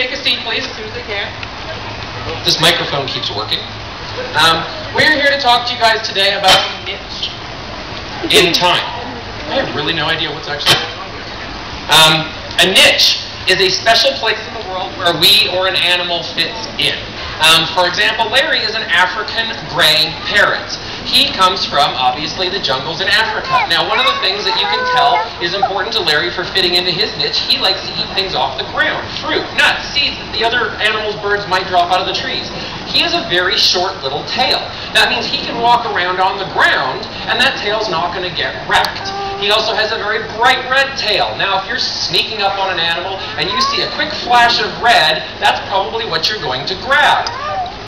take a seat, please, as soon as they can. This microphone keeps working. We're here to talk to you guys today about niche in time. I have really no idea what's actually going on here. A niche is a special place in the world where we or an animal fits in. For example, Larry is an African gray parrot. He comes from, obviously, the jungles in Africa. Now, one of the things that you can tell is important to Larry for fitting into his niche, he likes to eat things off the ground. Fruit, nuts, seeds that the other animals, birds might drop out of the trees. He has a very short little tail. That means he can walk around on the ground, and that tail's not going to get wrecked. He also has a very bright red tail. Now, if you're sneaking up on an animal and you see a quick flash of red, that's probably what you're going to grab.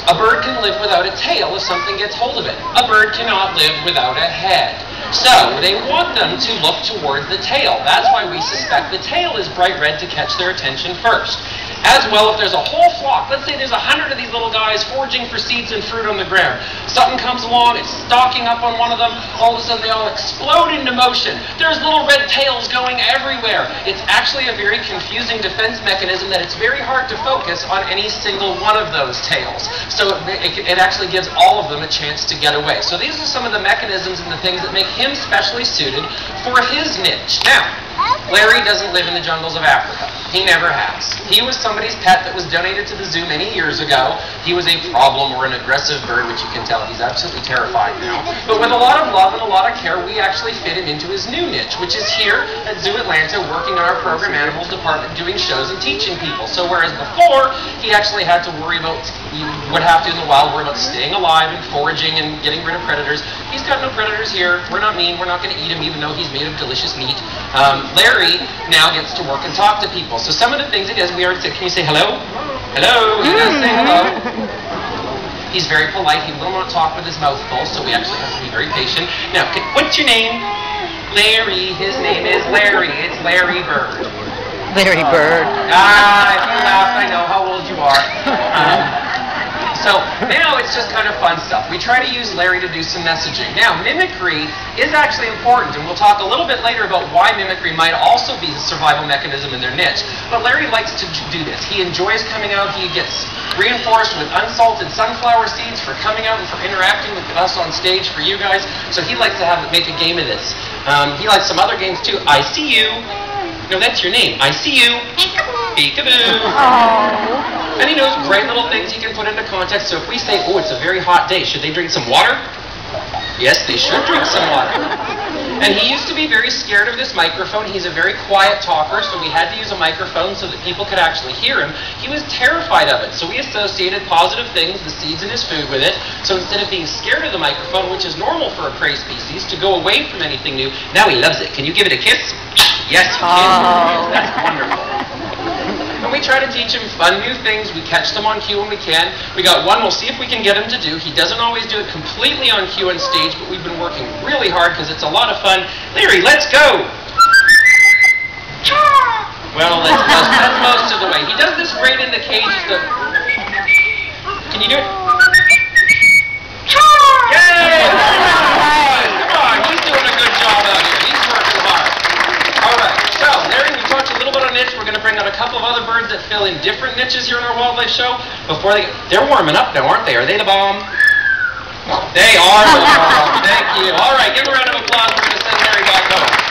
A bird can live without a tail if something gets hold of it. A bird cannot live without a head. So, they want them to look towards the tail. That's why we suspect the tail is bright red to catch their attention first. As well, if there's a whole flock, let's say there's 100 of these little guys foraging for seeds and fruit on the ground. Something comes along, it's stalking up on one of them, all of a sudden they all explode into motion. There's little red tails going everywhere. It's actually a very confusing defense mechanism that it's very hard to focus on any single one of those tails. So it actually gives all of them a chance to get away. So these are some of the mechanisms and the things that make him specially suited for his niche. Now, Larry doesn't live in the jungles of Africa. He never has. He was somebody's pet that was donated to the zoo many years ago. He was a problem or an aggressive bird, which you can tell he's absolutely terrified now. But with a lot of love and a lot of care, we actually fit him into his new niche, which is here at Zoo Atlanta, working in our program animals department, doing shows and teaching people. So whereas before, he actually had to worry about, you would have to in the wild worry about staying alive and foraging and getting rid of predators. He's got no predators here. We're not mean. We're not going to eat him, even though he's made of delicious meat. Larry now gets to work and talk to people. So some of the things he does, we already said, can you say hello? Hello? He does say hello. He's very polite. He will not talk with his mouth full, so we actually have to be very patient. Now, what's your name? Larry. His name is Larry. It's Larry Bird. Larry Bird. If you laughed, I know how old you are. So now it's just kind of fun stuff. We try to use Larry to do some messaging. Now, mimicry is actually important, and we'll talk a little bit later about why mimicry might also be a survival mechanism in their niche. But Larry likes to do this. He enjoys coming out. He gets reinforced with unsalted sunflower seeds for coming out and for interacting with us on stage for you guys. So he likes to make a game of this. He likes some other games too. I see you. No, that's your name. I see you. Peekaboo. Oh. And he knows great little things he can put into context. So if we say, oh, it's a very hot day, should they drink some water? Yes, they should drink some water. And he used to be very scared of this microphone. He's a very quiet talker, so we had to use a microphone so that people could actually hear him. He was terrified of it, so we associated positive things, the seeds in his food, with it. So instead of being scared of the microphone, which is normal for a prey species, to go away from anything new, now he loves it. Can you give it a kiss? Yes, you can. That's wonderful. And we try to teach him fun new things. We catch them on cue when we can. We got one we'll see if we can get him to do. He doesn't always do it completely on cue on stage, but we've been working really hard because it's a lot of fun. Larry, let's go! Well, that's most of the way. He does this great in the cage. Can you do it? Yay! Come on, he's doing a good job out here. He's working hard. All right, so Larry, we talked a little bit on niche. We're going to bring out a couple of other birds that fill in different niches here in our wildlife show. Before they're warming up now, aren't they? Are they the bomb? They are the bomb. Thank you. All right, give a round of applause. We're going to send Larry back home.